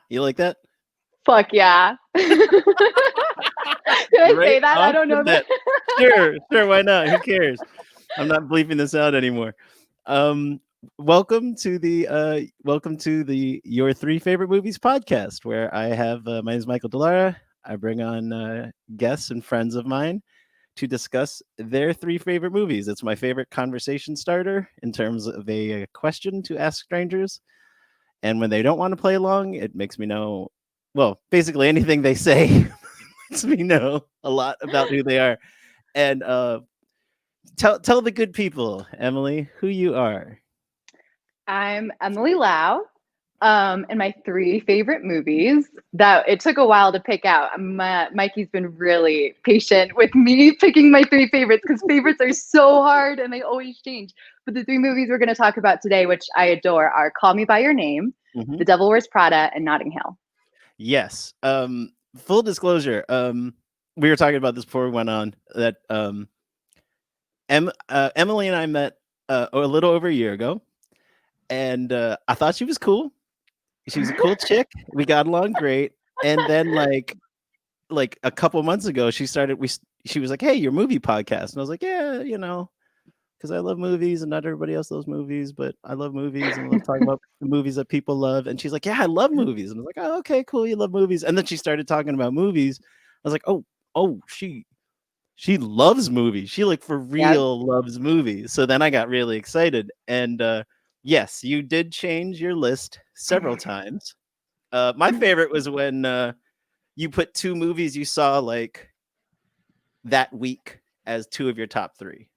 You like that? Fuck yeah. Did I Right say that? I off don't the know that. bat. Sure, sure. Why not? Who cares? I'm not bleeping this out anymore. Um, welcome to the Your Three Favorite Movies podcast, where I have my name is Michael Delara. I bring on guests and friends of mine to discuss their three favorite movies. It's my favorite conversation starter in terms of a question to ask strangers. And when they don't want to play along, it makes me know. Well, basically anything they say lets me know a lot about who they are. And tell the good people, Emily, who you are. I'm Emily Lau. And my three favorite movies that it took a while to pick out. Mikey's been really patient with me picking my three favorites because favorites are so hard and they always change. But the three movies we're going to talk about today, which I adore, are Call Me by Your Name, Mhm. The Devil Wears Prada, and Notting Hill. Yes. Full disclosure. We were talking about this before we went on that Emily and I met a little over a year ago, and I thought she was cool. She was a cool chick. We got along great, and then like a couple months ago, she was like, "Hey, your movie podcast," and I was like, "Yeah, because I love movies, and not everybody else loves movies, but I love movies and I love talking about the movies that people love." And she's like, "Yeah, I love movies," and I was like, "Oh, okay, cool, you love movies." And then she started talking about movies. I was like, "Oh, she loves movies. She like for Yep. real loves movies." So then I got really excited, and yes, you did change your list several times. My favorite was when you put two movies you saw like that week as two of your top three.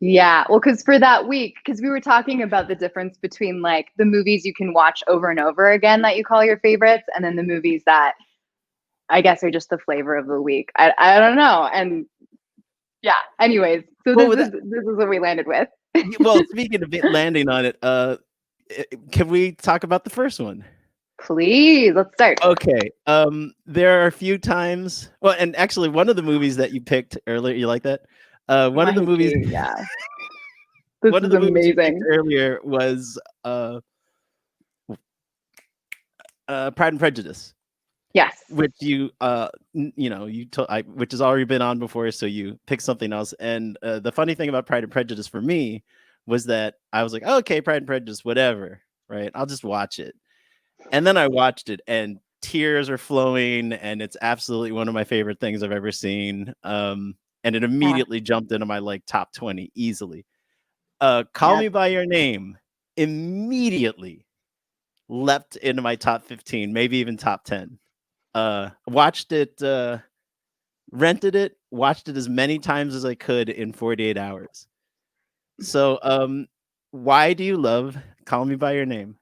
Yeah, well, because for that week, because we were talking about the difference between like the movies you can watch over and over again that you call your favorites, and then the movies that I guess are just the flavor of the week. I don't know. And yeah, anyways, so Well, this with is that, this is what we landed with. well, speaking of it landing on it, can we talk about the first one? Please, let's start. Okay. There are a few times. Well, and actually, one of the movies that you picked earlier, you like that? One of the movies, Mikey, yeah, this one of is the movies you picked amazing. earlier was Pride and Prejudice, Yes. which which has already been on before, so you picked something else. And the funny thing about Pride and Prejudice for me was that I was like, oh, okay, Pride and Prejudice, whatever, right? I'll just watch it. And then I watched it, and tears are flowing, and it's absolutely one of my favorite things I've ever seen. And it Yeah. immediately jumped into my like top 20 easily. Call Yeah. Me by Your Name immediately leapt into my top 15, maybe even top 10. Watched it, rented it, watched it as many times as I could in 48 hours. So, why do you love Call Me by Your Name?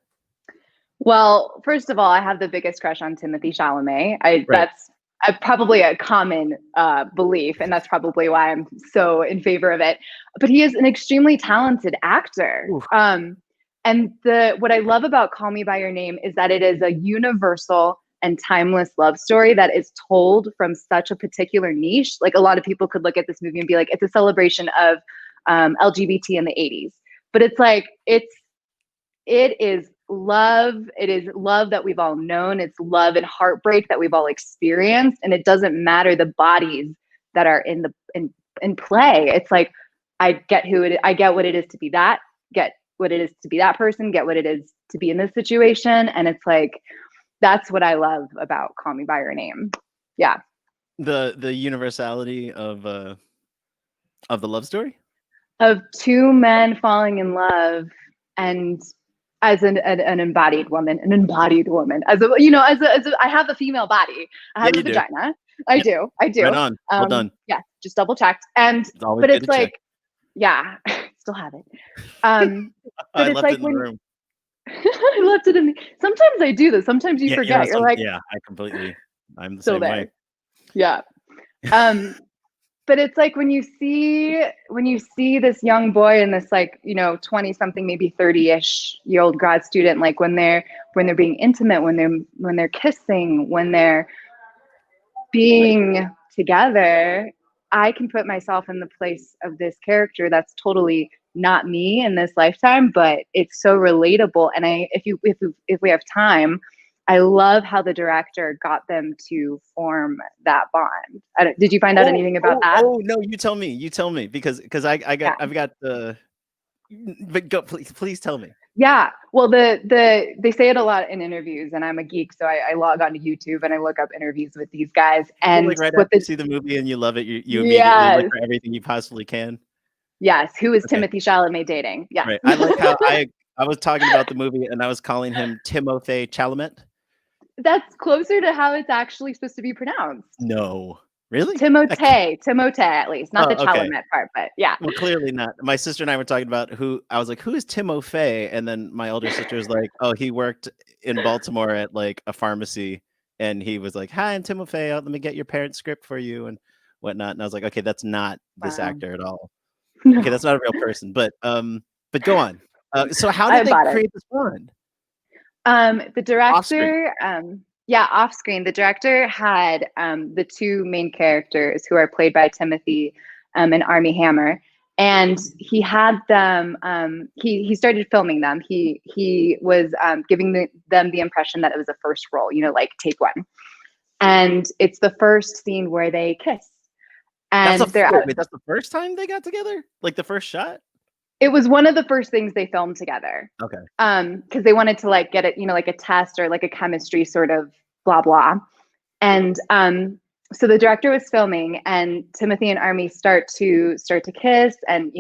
Well, first of all, I have the biggest crush on Timothy Chalamet. Right. That's probably a common belief, and that's probably why I'm so in favor of it. But he is an extremely talented actor. Oof. And the what I love about Call Me by Your Name is that it is a universal and timeless love story that is told from such a particular niche. Like a lot of people could look at this movie and be like, it's a celebration of LGBT in the 80s. But it's like it is love. It is love that we've all known. It's love and heartbreak that we've all experienced. And it doesn't matter the bodies that are in play. It's like I get what it is to be that, get what it is to be that person, get what it is to be in this situation. And it's like that's what I love about Call Me by Your Name. Yeah. The universality of the love story. Of two men falling in love and as an embodied woman, as a, I have a female body. I Yeah, have a you do. vagina. I Yep. do. I Right do. on. Well done. Yeah, just double checked. And, It's always but good it's to check. like, yeah, still have it. But I it's left it like in the when room. I left it in the, sometimes I do this. Sometimes you Yeah, forget. You're like, I'm the still same way. there. Yeah. Um, but it's like when you see this young boy and this like 20 something maybe 30ish year old grad student, like when they're being intimate, when they're kissing, when they're being together, I can put myself in the place of this character that's totally not me in this lifetime, but it's so relatable. And if we have time, I love how the director got them to form that bond. Did you find out anything about that? No, you tell me because Yeah. I've got the but go please tell me. Yeah. Well, they say it a lot in interviews, and I'm a geek, so I log on to YouTube and I look up interviews with these guys. You're And like right what after you the see the movie and you love it, you immediately look yes, for everything you possibly can. yes, who is Okay. Timothy Chalamet dating? Yes. Right. I like how I was talking about the movie and I was calling him Timothée Chalamet. That's closer to how it's actually supposed to be pronounced. No. Really? Timothée, at least, not the Oh, okay. Chalamet part, but yeah. Well, clearly not. My sister and I were talking about who I was like, "Who is Timofey?" And then my older sister was like, "Oh, he worked in Baltimore at like a pharmacy." And he was like, "Hi, I'm Timofey. Let me get your parents' script for you and whatnot." And I was like, "Okay, that's not this Wow. actor at all. Okay, No, that's not a real person." But go on. So how I did they bought it. create this bond? The Off screen. director, yeah, off screen, the director had the two main characters who are played by Timothy and Armie Hammer, and he had them. He started filming them. He was giving them the impression that it was a first role, like take one, and it's the first scene where they kiss, and they're Wait, that's the first time they got together? Like the first shot? it was one of the first things they filmed together. Okay. Because they wanted to like get it, like a test or like a chemistry sort of blah blah. And so the director was filming, and Timothy and Armie start to kiss, and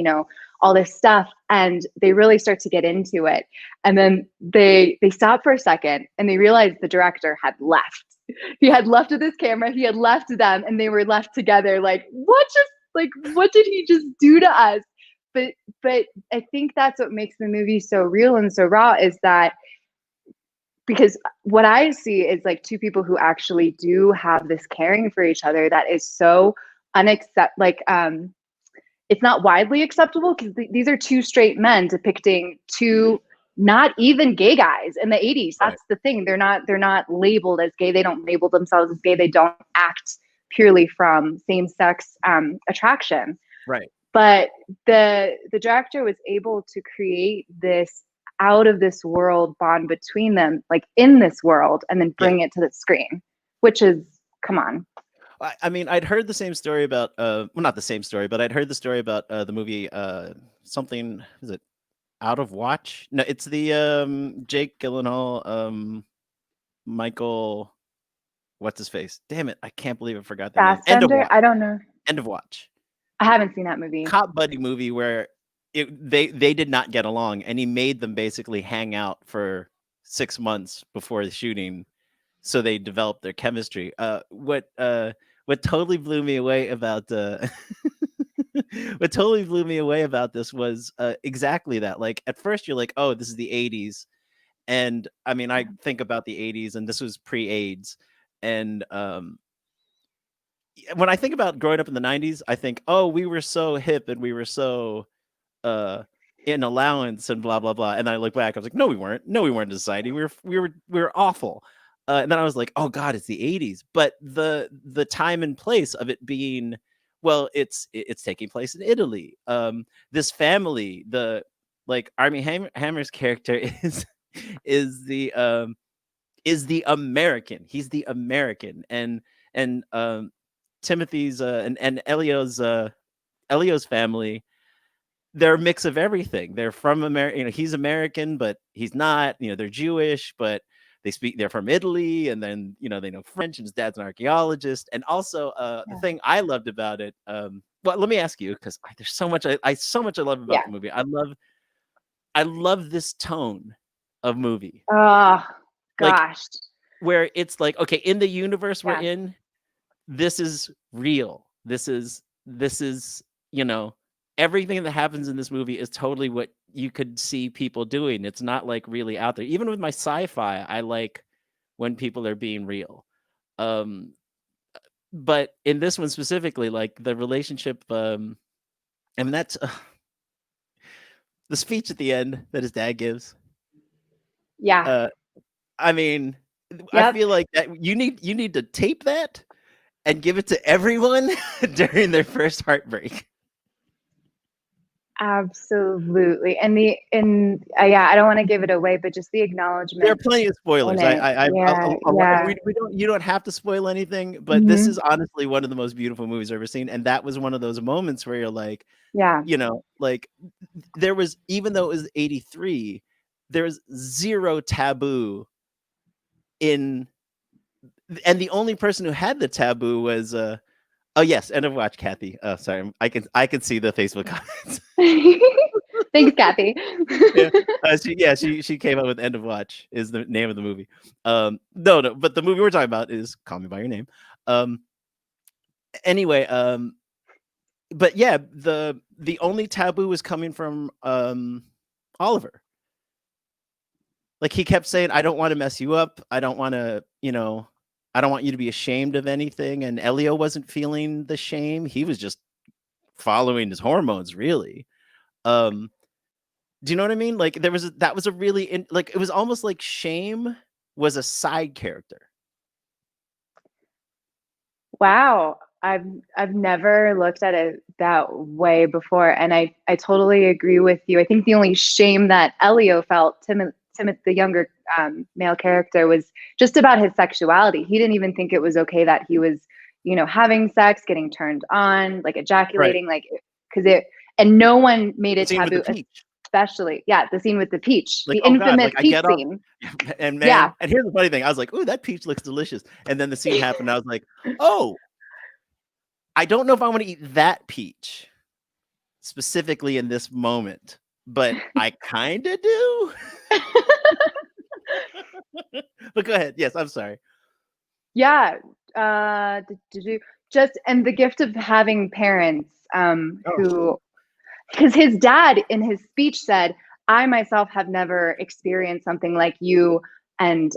all this stuff, and they really start to get into it. And then they stop for a second, and they realize the director had left. He had left with his camera. He had left them, and they were left together. What did he just do to us? But I think that's what makes the movie so real and so raw, is that because what I see is like two people who actually do have this caring for each other that is so it's not widely acceptable, because these are two straight men depicting two not even gay guys in the 80s. Right. That's the thing. They're not labeled as gay. They don't label themselves as gay. They don't act purely from same-sex attraction. Right. But the director was able to create this out of this world bond between them, like in this world, and then bring it to the screen, which is, come on. I mean, I'd heard the same story about well, not the same story, but I'd heard the story about the movie something, is it Out of Watch? No, it's the Jake Gyllenhaal, Michael, what's his face? Damn it, I can't believe I forgot the name. End of Fassbender? Watch. I don't know. End of Watch. I haven't seen that movie. Cop buddy movie where they did not get along, and he made them basically hang out for 6 months before the shooting, so they developed their chemistry. What totally blew me away about what totally blew me away about this was exactly that. Like at first you're like, oh, this is the 80s, and I mean, I think about the 80s, and this was pre-AIDS, and when I think about growing up in the 90s, I think, oh, we were so hip and we were so in allowance and blah blah blah. And then I look back, I was like, no, we weren't. No, we weren't in society. We were awful. And then I was like, oh God, it's the 80s. But the time and place of it being, well, it's taking place in Italy. This family, the like Armie Hammer's character is the American. He's the American, and Timothy's and Elio's family, they're a mix of everything. They're from America. He's American, but he's not. They're Jewish, but they're from Italy, and then they know French, and his dad's an archaeologist. And also the thing I loved about it, well, let me ask you, because there's so much I love about the movie. I love this tone of movie. Oh Like, gosh. where it's like, okay, in the universe we're in, this is real. This is everything that happens in this movie is totally what you could see people doing. It's not like really out there. Even with my sci-fi, I like when people are being real. But in this one specifically, like the relationship, I mean, that's the speech at the end that his dad gives. Yeah. I mean, I Yep. feel like that you need to tape that and give it to everyone during their first heartbreak. Absolutely. And yeah, I don't want to give it away, but just the There are acknowledgement plenty of in spoilers. it. Yeah, yeah. You don't have to spoil anything, but this Hmm. is honestly one of the most beautiful movies I've ever seen, and that was one of those moments where you're like, Yeah. like there was, even though it was 83, there was zero taboo in, and the only person who had the taboo was oh yes, end of watch, Kathy. Sorry, I can see the Facebook comments. Thanks, Kathy. Yeah, she came up with End of Watch is the name of the movie. No, but the movie we're talking about is Call Me by Your Name. Um, anyway, but yeah, the only taboo was coming from Oliver. Like he kept saying, "I don't want to mess you up. I don't want to, I don't want you to be ashamed of anything." And Elio wasn't feeling the shame; he was just following his hormones, really. Um, Do you know what I mean? Like that was a really like it was almost like shame was a side character. Wow. I've never looked at it that way before, and I totally agree with you. I think the only shame that Elio felt, Timothy, the younger male character, was just about his sexuality. He didn't even think it was okay that he was, having sex, getting turned on, like Right. ejaculating, like because it, and no one made The it scene with the taboo, peach. especially yeah, the scene with the peach, the Like, oh god, infamous like I peach get off scene. and Yeah, man, and here's the funny thing. I was like, "Ooh, that peach looks delicious." And then the scene happened. And I was like, "Oh, I don't know if I want to eat that peach specifically in this moment, but I kind of do." But go ahead. Yes, I'm sorry. yeah. Did you just and the gift of having parents Oh, who, because his dad in his speech said, I myself have never experienced something like you and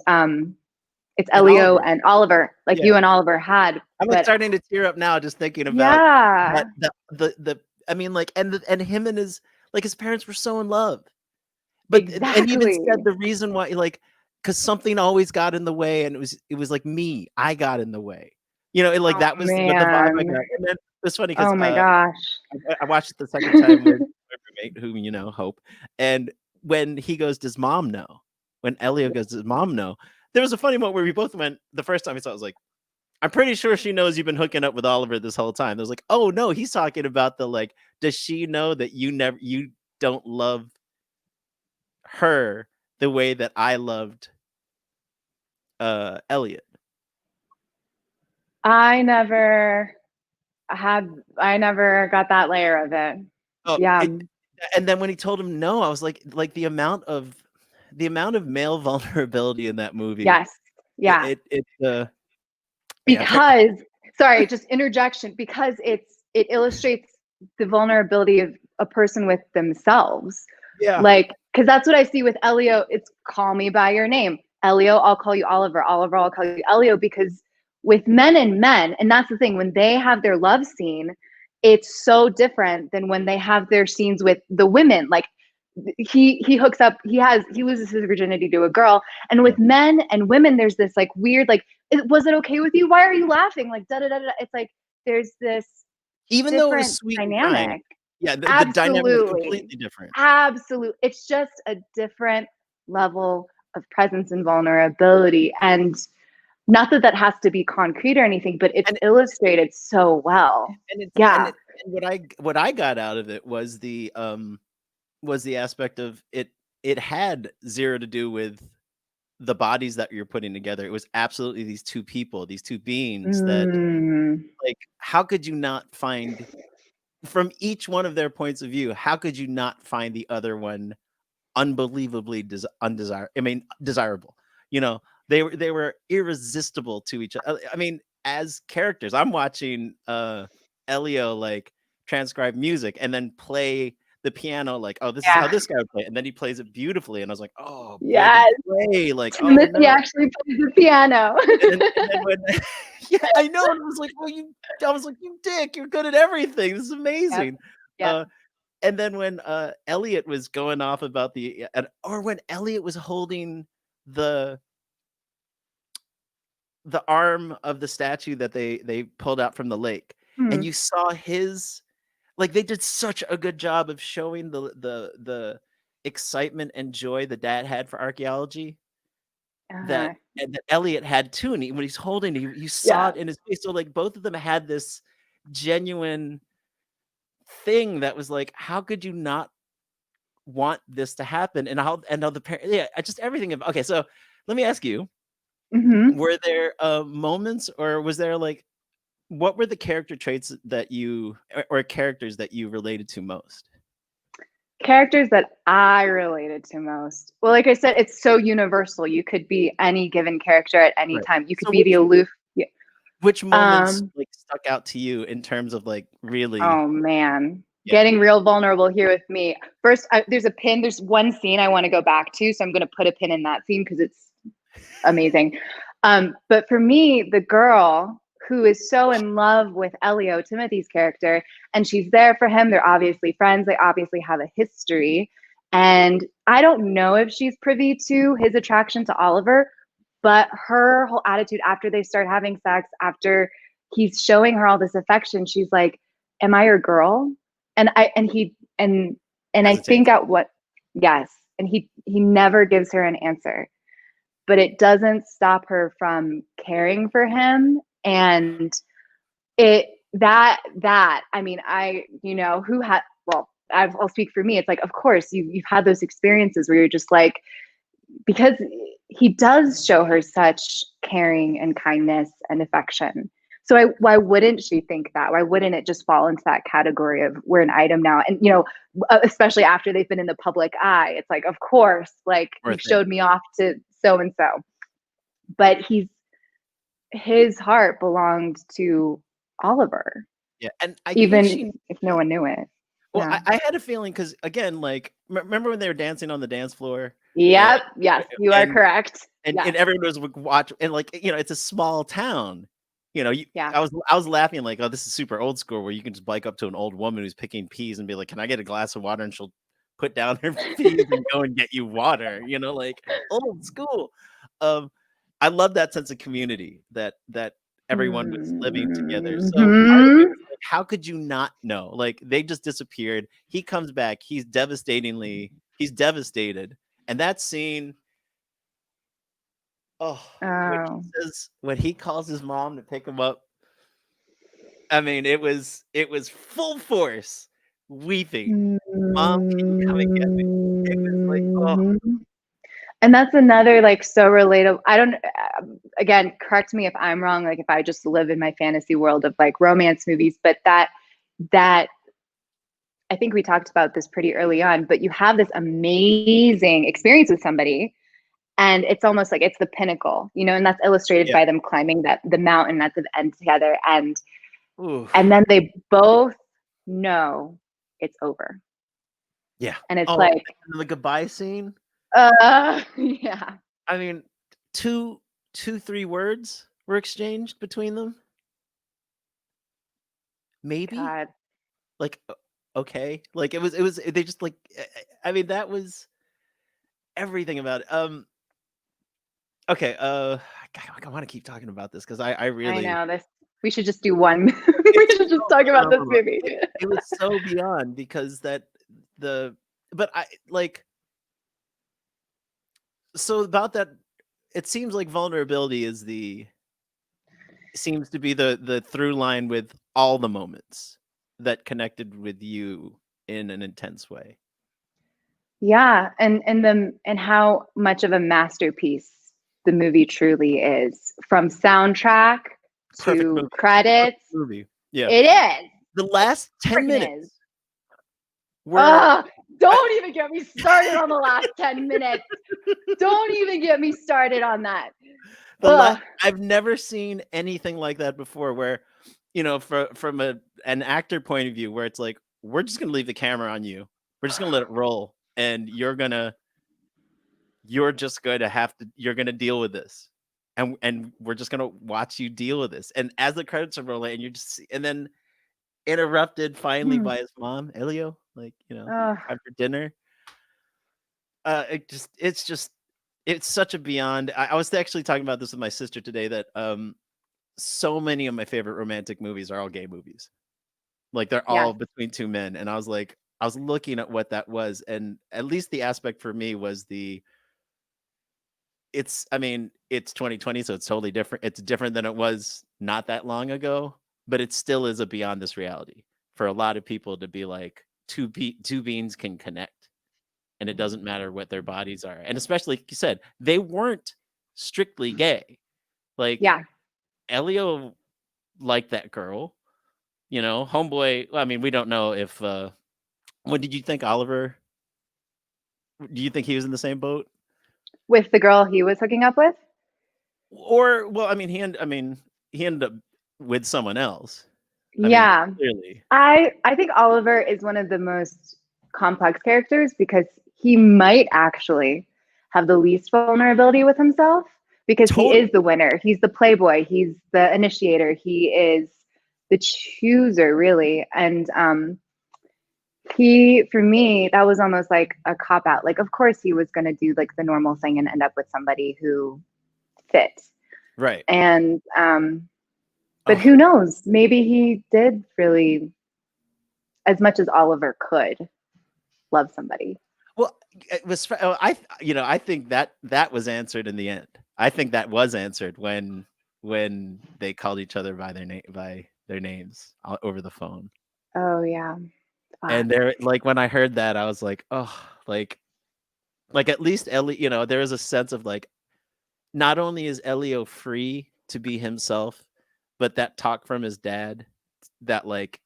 it's and Elio Oliver. and Oliver, like Yeah. you and Oliver had. I'm like But starting to tear up now just thinking about yeah, that the I mean, like, and him and his parents were so in love. But and he even said exactly. the reason why, like, because something always got in the way, and it was like me, I got in the way. And, like, Oh that was what the vibe I man. got. And then it's funny because Oh my gosh. I watched it the second time with my roommate, whom Hope, and when he goes, "Does mom know?" When Elio goes, "Does mom know?" There was a funny moment where we both went the first time we saw it, I was like, "I'm pretty sure she knows you've been hooking up with Oliver this whole time." I was like, "Oh, no, he's talking about the, like, does she know that you don't love her the way that I loved, Elliot?" I never had I never got that layer of it. Oh, Yeah. and then when he told him no, I was like the amount of male vulnerability in that movie, Yes. Yeah. yeah, Because sorry, just interjection, because it illustrates the vulnerability of a person with themselves. yeah. Like, because that's what I see with Elio. It's call me by your name. Elio, I'll call you Oliver. Oliver, I'll call you Elio. Because with men and men, and that's the thing, when they have their love scene, it's so different than when they have their scenes with the women. Like he hooks up, he loses his virginity to a girl. And with men and women, there's this like weird, like, was it okay with you? Why are you laughing? Like da da da da. It's like there's this Even though it was different sweet and kind, dynamic. yeah, the dynamic was Absolutely. completely different. Absolute. It's just a different level of presence and vulnerability. And not that that has to be concrete or anything, but it's And illustrated so well. and it's and Yeah. it and what I got out of it was the aspect of it had 0 to do with the bodies that you're putting together. It was absolutely these 2 people, these 2 beings that, Mm, like, how could you not find from each one of their points of view, how could you not find the other one unbelievably desirable? They were irresistible to each other. I mean, as characters, I'm watching Elio, like, transcribe music and then play the piano, like, oh, this is how yeah. this guy would play, and then he plays it beautifully, and I was like, oh boy, he can Yes. play, like, oh Timothy no. actually plays the piano. And then when yeah, I know, and I was like, well, I was like, you dick, you're good at everything, this is Yep. amazing. Yep. uh and then when Elliot was going off about or when Elliot was holding the the arm of the statue that they pulled out from the lake, and Hmm. you saw his like they did such a good job of showing the excitement and joy the dad had for archaeology that Uh-huh. and that Elliot had too, and when he's holding it, you saw Yeah. it in his face. So like both of them had this genuine thing that was like, how could you not want this to happen? And how the parent, yeah, just everything. Okay, so let me ask you: Mhm. were there moments, or was there like what were the character traits that you or characters that you related to most? Characters that I related to most. Well, like I said, it's so universal. You could be any given character at any Right. time. You could So be the aloof. Yeah. which moments Um, like stuck out to you in terms of like really, oh man. yeah. Getting real vulnerable here with me. First, there's one scene I want to go back to, so I'm going to put a pin in that scene because it's amazing. But for me, the girl who is so in love with Elio, Timothy's character, and she's there for him. They're obviously friends. They obviously have a history. And I don't know if she's privy to his attraction to Oliver, but her whole attitude after they start having sex, after he's showing her all this affection, she's like, "Am I your girl?" And I think Hesitates. at what, yes, and he never gives her an answer, but it doesn't stop her from caring for him. And it that I mean, who had, well, I'll speak for me. It's like, of course you've had those experiences where you're just like, because he does show her such caring and kindness and affection. So why wouldn't she think that? Why wouldn't it just fall into that category of we're an item now? And especially after they've been in the public eye, it's like, of course, like Or you've thing. showed me off to so and so. But his heart belonged to Oliver, Yeah, and I think she even if no one knew it. well, Yeah. I had a feeling because again, like, remember when they were dancing on the dance floor, and Yep. Yes, you are and correct. and Yes. everyone was watch and like, it's a small town. Yeah. I was laughing like, "Oh, this is super old school," where you can just bike up to an old woman who's picking peas and be like, "Can I get a glass of water?" And she'll put down her peas and go and get you water, like old school. Um, I love that sense of community that everyone was living together. So part of me Mhm. was like, how could you not know? Like they just disappeared. He comes back. He's devastated. And that scene, oh, Oh. when he calls his mom to pick him up, I mean, it was full force weeping. Mom, can you come and get me? It was like, oh, Mhm. And that's another, like, so relatable. I don't, again, correct me if I'm wrong, like if I just live in my fantasy world of like romance movies, but that I think we talked about this pretty early on, but you have this amazing experience with somebody and it's almost like it's the pinnacle, and that's illustrated yeah. by them climbing that the mountain at the end together, and Oof. then they both know it's over. Yeah. And it's Oh, like, and the goodbye scene. yeah, I mean, two, 3 words were exchanged between them, maybe? God. Like, okay. Like, it was they just, like, I mean, that was everything about it. Okay, I wanna keep talking about this because I I really know this. We should just do one. We it's should just so talk about this phenomenal. movie. It was so beyond because the but I like, so about that, it seems like vulnerability seems to be the through line with all the moments that connected with you in an intense way. Yeah, and how much of a masterpiece the movie truly is, from soundtrack Perfect to movie. Perfect credits. movie. Yeah. It is. The last 10 Freaking is. minutes were Ah, I don't even get me started on the last 10 minutes. Don't even get me started on that. the la Ugh. I've never seen anything like that before where, from an actor point of view where it's like, "We're just gonna leave the camera on you. We're just gonna let it roll, and you're gonna deal with this. And we're just gonna watch you deal with this." And as the credits are rolling and and then interrupted finally Hmm. by his mom, Elio, like, Ugh. time for dinner. It's such a beyond. I was actually talking about this with my sister today that so many of my favorite romantic movies are all gay movies. Like they're Yes. all between two men, and I was looking at what that was, and at least the aspect for me was I mean, it's 2020, so it's totally different. It's different than it was not that long ago, but it still is a beyond this reality for a lot of people to be like two beings can connect, and it doesn't matter what their bodies are, and especially like you said, they weren't strictly gay. Like Yeah. Elio liked that girl, homeboy. Well, I mean, we don't know if. What did you think, Oliver? Do you think he was in the same boat? With the girl he was hooking up with? Or well, I mean, he ended up with someone else. I mean, Yeah. clearly. I think Oliver is one of the most complex characters because he might actually have the least vulnerability with himself because he is the Totally. winner. He's the playboy. He's the initiator. He is the chooser, really. And he, for me, that was almost like a cop out. Like, of course, he was going to do like the normal thing and end up with somebody who fit. Right. And but Oh, who knows? Maybe he did really, as much as Oliver could, love somebody. well, it was I think that was answered in the end. I think that was answered when they called each other by their names over the phone. Oh yeah, And fuck. there, like when I heard that, I was like, oh, like at least Ellie, there is a sense of like not only is Elio free to be himself, but that talk from his dad that like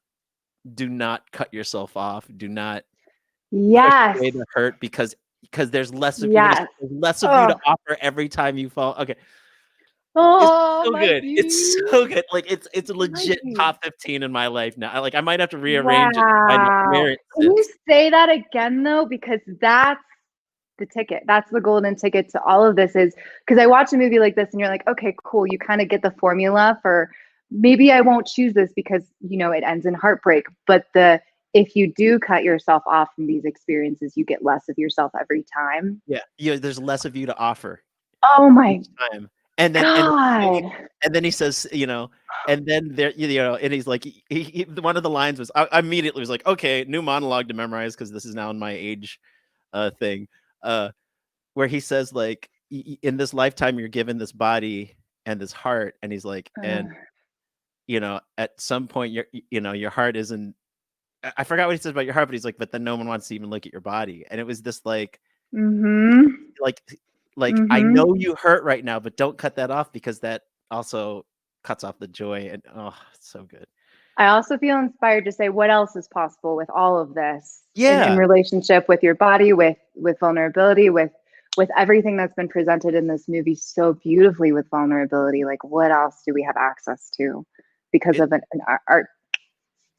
do not cut yourself off, do not push Yes, away the hurt because there's less of you yes. there's less of you Oh, to offer every time you fall. Okay. It's oh, so good. It's Mikey, so good. Like it's a legit Mikey. top 15 in my life now. I might have to rearrange it to find out Wow. where it Can you sits. say that again though? Because that's the ticket. That's the golden ticket to all of this is because I watch a movie like this and you're like, okay, cool. You kind of get the formula for maybe I won't choose this because, it ends in heartbreak. But if you do cut yourself off from these experiences, you get less of yourself every time. Yeah. There's less of you to offer Oh my each time. And God. then he says, and then there, and he's like, one of the lines was, I immediately was like, okay, new monologue to memorize because this is now in my age thing, where he says like, in this lifetime, you're given this body and this heart, and he's like, and at some point, your heart isn't. I forgot what he says about your heart, but he's like, but then no one wants to even look at your body, and it was this Mm-hmm. like like I Mm-hmm. know you hurt right now, but don't cut that off because that also cuts off the joy. And oh, it's so good. I also feel inspired to say what else is possible with all of this in Yeah, relationship with your body, with vulnerability, with everything that's been presented in this movie so beautifully with vulnerability. Like what else do we have access to because it of an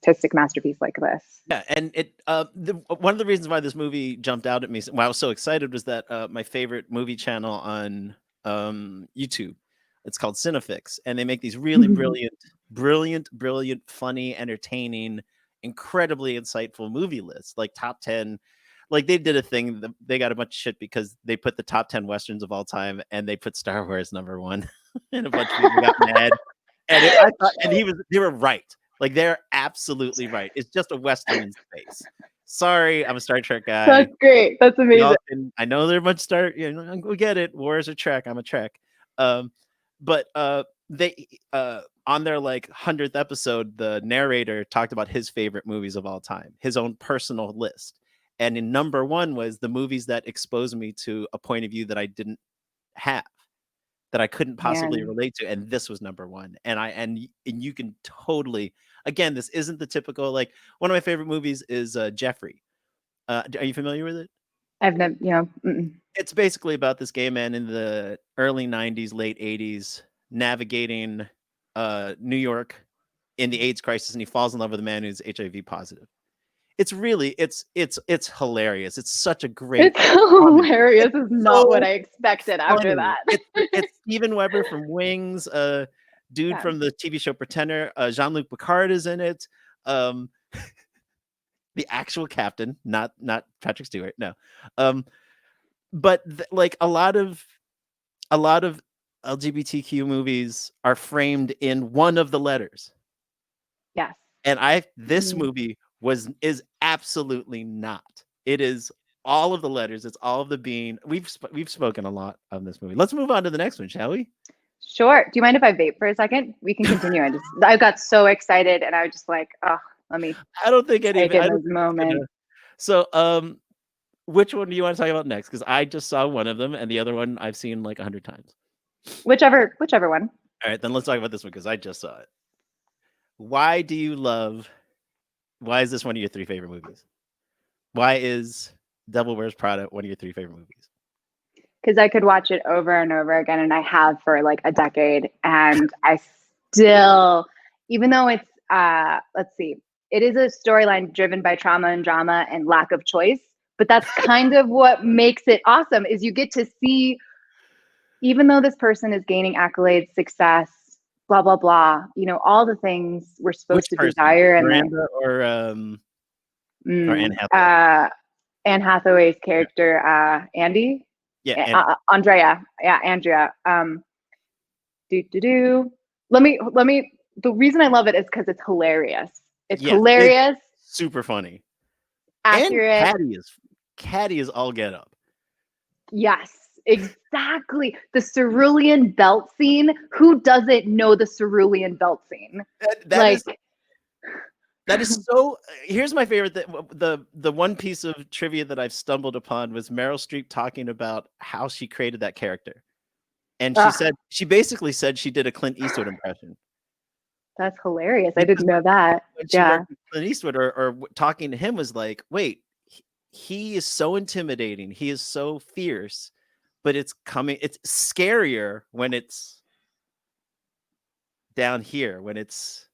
artistic masterpiece like this? yeah, and one of the reasons why this movie jumped out at me, why I was so excited, was that my favorite movie channel on YouTube, it's called Cinefix, and they make these really brilliant, funny, entertaining, incredibly insightful movie lists, like top 10. Like they did a thing, they got a bunch of shit because they put the top 10 westerns of all time, and they put Star Wars number one, and a bunch of people got mad. I thought, and they were right. Like they're absolutely right. It's just a western in space. Sorry, I'm a Star Trek guy. That's great. That's amazing. Y'all can, I know they're much Star. We get it. Wars are Trek. I'm a Trek. Um, but they on their like 100th episode, the narrator talked about his favorite movies of all time, his own personal list, and in number one was the movies that exposed me to a point of view that I didn't have, that I couldn't possibly Man. relate to, and this was number one. And you can totally, again, this isn't the typical, like one of my favorite movies is Jeffrey. Are you familiar with it? I've never, It's basically about this gay man in the early 90s, late 80s, navigating New York in the AIDS crisis, and he falls in love with a man who's HIV positive. It's really it's hilarious. It's such a great it's comedy. hilarious. It's Is not what so I expected after funny. that. It's Steven Weber from Wings, dude Yeah. from the TV show Pretender, Jean-Luc Picard is in it. Um, the actual captain, not Patrick Stewart, no. Um, but like a lot of LGBTQ movies are framed in one of the letters. Yes. And this Mhm. movie is absolutely not. It is all of the letters. It's all of the being. We've spoken a lot on this movie. Let's move on to the next one, shall we? Sure. Do you mind if I vape for a second? We can continue. I got so excited and I was just like, oh, let me I don't think any of take it. in I don't this think it's gonna. moment. So, which one do you want to talk about next? Because I just saw one of them, and the other one I've seen like 100 times. Whichever one. All right, then let's talk about this one because I just saw it. Why do you love? Why is this one of your 3 favorite movies? Why is Devil Wears Prada one of your 3 favorite movies? Because I could watch it over and over again, and I have for like a decade, and I still, even though it's let's see, it is a storyline driven by trauma and drama and lack of choice, but that's kind of what makes it awesome. Is you get to see, even though this person is gaining accolades, success, blah blah blah, you know, all the things we're Which supposed to person, desire in life. Miranda or Anne Mm, Hathaway? Anne Hathaway's Yeah, character, Andy, yeah, Andy. Andrea, yeah, Andrea. Do do do. Let me. The reason I love it is because it's hilarious. It's Yes, it's hilarious, super funny. And accurate. Caddy is all get up. Yes, exactly. The cerulean belt scene. Who doesn't know the cerulean belt scene? That is Like, that is so. Here's my favorite. The one piece of trivia that I've stumbled upon was Meryl Streep talking about how she created that character, and ugh, she basically said she did a Clint Eastwood impression that's hilarious. I because didn't know that. when she Yeah. worked with Clint Eastwood or talking to him was like, wait, he is so intimidating, he is so fierce, but it's scarier when it's down here, when it's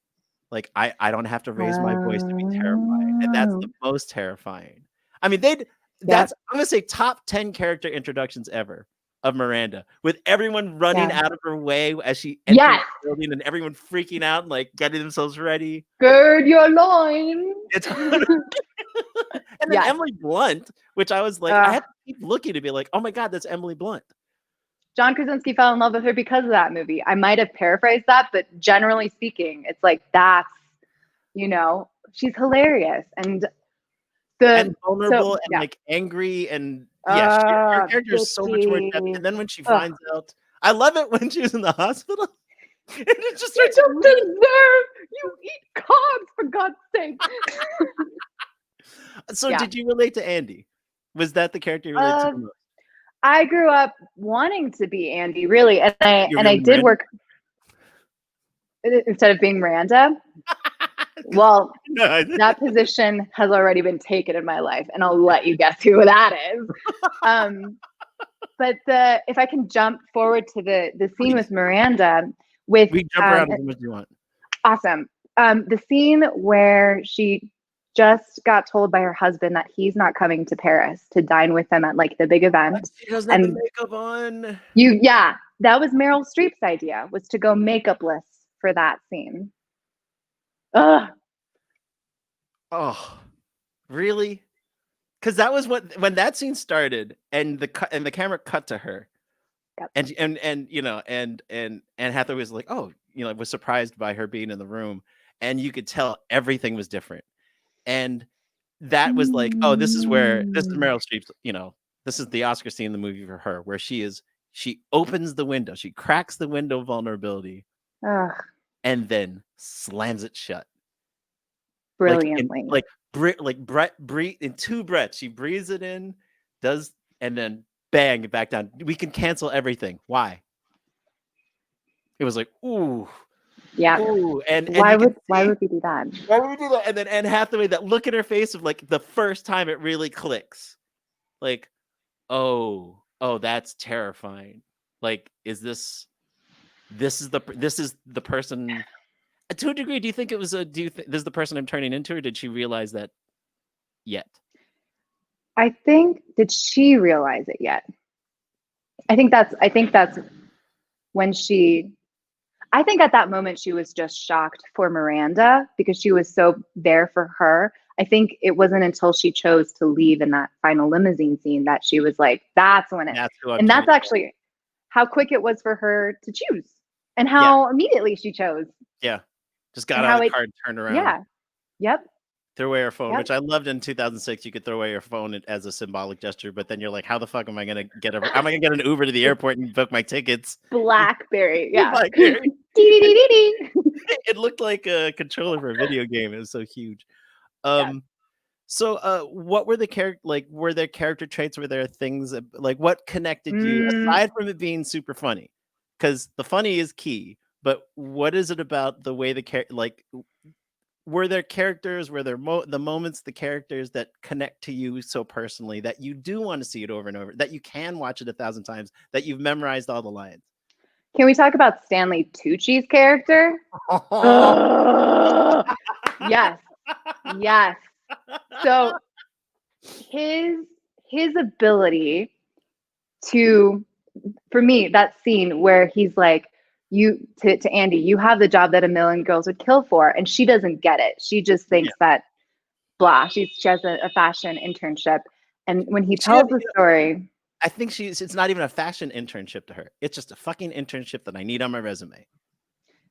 like I don't have to raise my voice to be terrified, and that's the Oh, most terrifying. I mean, they'd yep. that's I'm gonna say top 10 character introductions ever of Miranda, with everyone running Yeah. out of her way as she enters Yes. the building and everyone freaking out and like getting themselves ready. Gird your loins. It's and then Yes. Emily Blunt, which I was like, I Uh, had to keep looking to be like, oh my god, that's Emily Blunt. John Krasinski fell in love with her because of that movie. I might have paraphrased that, but generally speaking, it's like that's, you know, she's hilarious. And the, And so vulnerable and yeah. like angry and yeah, her character is so much more depth. Bitchy. And then when she Ugh. finds out, I love it when she's in the hospital and it just You starts don't bleeding. deserve, you eat carbs for God's sake. So Yeah. did you relate to Andy? Was that the character you related to Uh, the most? I grew up wanting to be Andy, really. And You're I really did Miranda? work instead of being Miranda. 'Cause Well, no, that position has already been taken in my life, and I'll let you guess who that is. But if I can jump forward to the scene please. with Miranda, with We jump around as much as you want. awesome, the scene where she just got told by her husband that he's not coming to Paris to dine with them at like the big event, She doesn't have the and makeup on. yeah, that was Meryl Streep's idea, was to go makeupless for that scene. Ugh. Oh, really? Because that was when that scene started and the camera cut to her. Yep. And you know and Anne Hathaway was like, oh, you know, was surprised by her being in the room, and you could tell everything was different. And that was like, oh, this is Mm. Meryl Streep's, you know, this is the Oscar scene in the movie for her, where she opens the window, she cracks the window vulnerability, Ugh, and then slams it shut. Like in brilliantly. breathe in 2 breaths. She breathes it in, does, and then bang it back down. We can cancel everything. Why? It was like, ooh, Yeah. ooh, and you can Why see would we do that? why would we do that? And then Anne Hathaway, that look in her face of like the first time it really clicks. Like, oh, that's terrifying. Like, this is the person to a degree. Do you think it was this is the person I'm turning into, or did she realize that yet? I think, did she realize it yet? I think that's when she, I think at that moment she was just shocked for Miranda because she was so there for her. I think it wasn't until she chose to leave in that final limousine scene that she was like, that's when it, That's who I'm and that's turning. actually how quick it was for her to choose and Yeah, how immediately she chose yeah. Just got and out of how the it, car and turned around. yeah. Yep. Throw away your phone, Yep. which I loved in 2006. You could throw away your phone as a symbolic gesture, but then you're like, how the fuck am I gonna get a? Am I gonna get an Uber to the The airport and book my tickets? BlackBerry. With Yeah. my Gary. Dee-dee-dee-dee-dee. It looked like a controller for a video game. It was so huge. Yes. Um, what were the character like? Were there character traits? Were there things like what connected you Mm, aside from it being super funny? Because the funny is key, but what is it about the way the character like? Were there characters? Were there the moments, the characters that connect to you so personally that you do want to see it over and over, that you can watch it 1,000 times, that you've memorized all the lines? can we talk about Stanley Tucci's character? Ugh. Yes. Yes. So his his ability to, for me, that scene where he's like, you to Andy, you have the job that a million girls would kill for, and she doesn't get it. She just Yeah. thinks that blah. She has a fashion internship, and when he She had, tells the story, I think it's not even a fashion internship to her. It's just a fucking internship that I need on my resume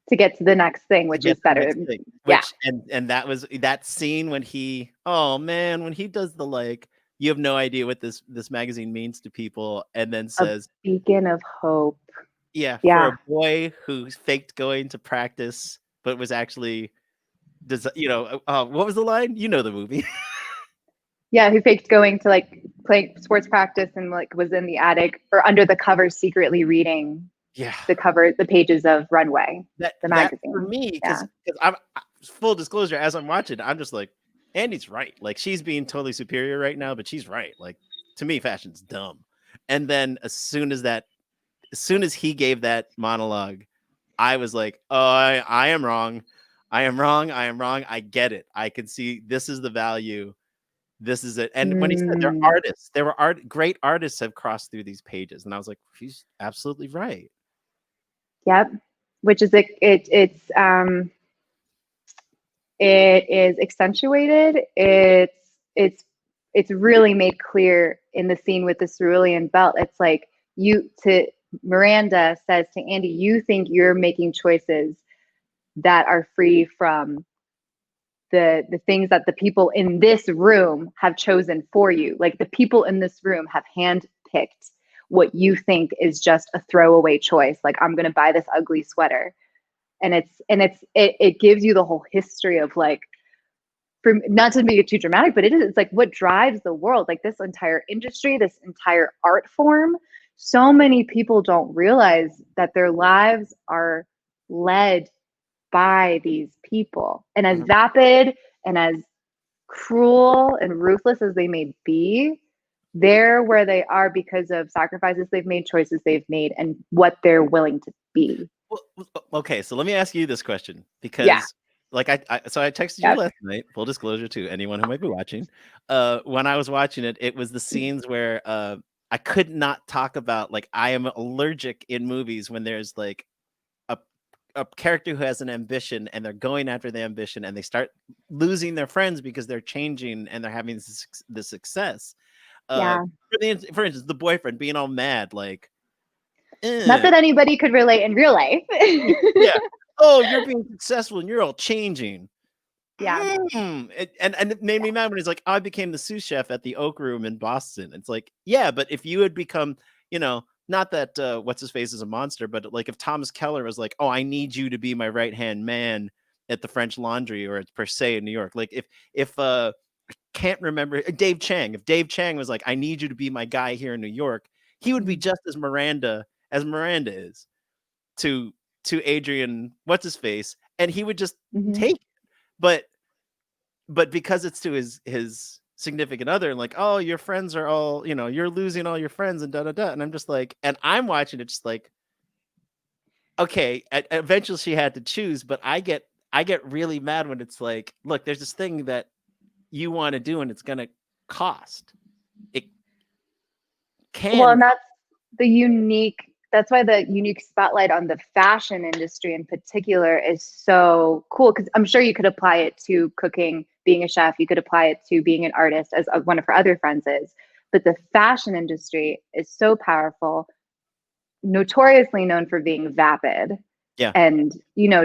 to get to the next thing, to which get is to the better. next thing. Yeah, Which and that was that scene when he, oh man, when he does the like, you have no idea what this magazine means to people, and then a says, beacon of hope. yeah, for Yeah, a boy who faked going to practice, but was actually what was the line? You know the movie. yeah. Who faked going to like play sports practice and like was in the attic or under the cover secretly reading Yeah. the pages of Runway, the That for magazine. me, Yeah. because full disclosure, as I'm watching, I'm just like, Andy's right. Like she's being totally superior right now, but she's right. Like to me, fashion's dumb. And then as soon as he gave that monologue, I was like, oh, I am wrong. I am wrong. I am wrong. I get it. I can see this is the value. This is it. And when he said they're Mm, artists, great artists have crossed through these pages. And I was like, he's absolutely right. yep. Which is it is accentuated. It's really made clear in the scene with the cerulean belt. It's like you to Miranda says to Andy, you think you're making choices that are free from the things that the people in this room have chosen for you. Like the people in this room have handpicked what you think is just a throwaway choice. Like I'm gonna buy this ugly sweater. And it gives you the whole history of like, for not to make it too dramatic, but it's like what drives the world, like this entire industry, this entire art form. So many people don't realize that their lives are led by these people. And as Mhm. vapid and as cruel and ruthless as they may be, they're where they are because of sacrifices they've made, choices they've made, and what they're willing to be. Okay, so let me ask you this question Yeah. because, like, I texted you Yep. last night. Full disclosure to anyone who might be watching. When I was watching it, it was the scenes where I could not talk about like I am allergic in movies when there's like a a character who has an ambition and they're going after the ambition and they start losing their friends because they're changing and they're having the success. Uh, Yeah. for instance, the boyfriend being all mad, like, Not eh, that anybody could relate in real life. yeah. Oh, you're being successful and you're all changing. Yeah. And it made me mad when he's like, I became the sous chef at the Oak Room in Boston. It's like, yeah, but if you had become, not that what's his face is a monster, but like if Thomas Keller was like, oh, I need you to be my right hand man at the French Laundry or at Per Se in New York. Like if can't remember Dave Chang, if Dave Chang was like, I need you to be my guy here in New York, he would be just as Miranda is to Adrian, what's his face, and he would just Mm-hmm. take it. But because it's to his significant other, and like, oh, your friends are all, you're losing all your friends and da da da. And I'm just like, and I'm watching it just like, okay, eventually she had to choose, but I get really mad when it's like, look, there's this thing that you want to do and it's gonna cost. It Well, can and cost. that's why the unique spotlight on the fashion industry in particular is so cool. Cause I'm sure you could apply it to cooking, being a chef, you could apply it to being an artist, as one of her other friends is. But the fashion industry is so powerful, notoriously known for being vapid Yeah, and,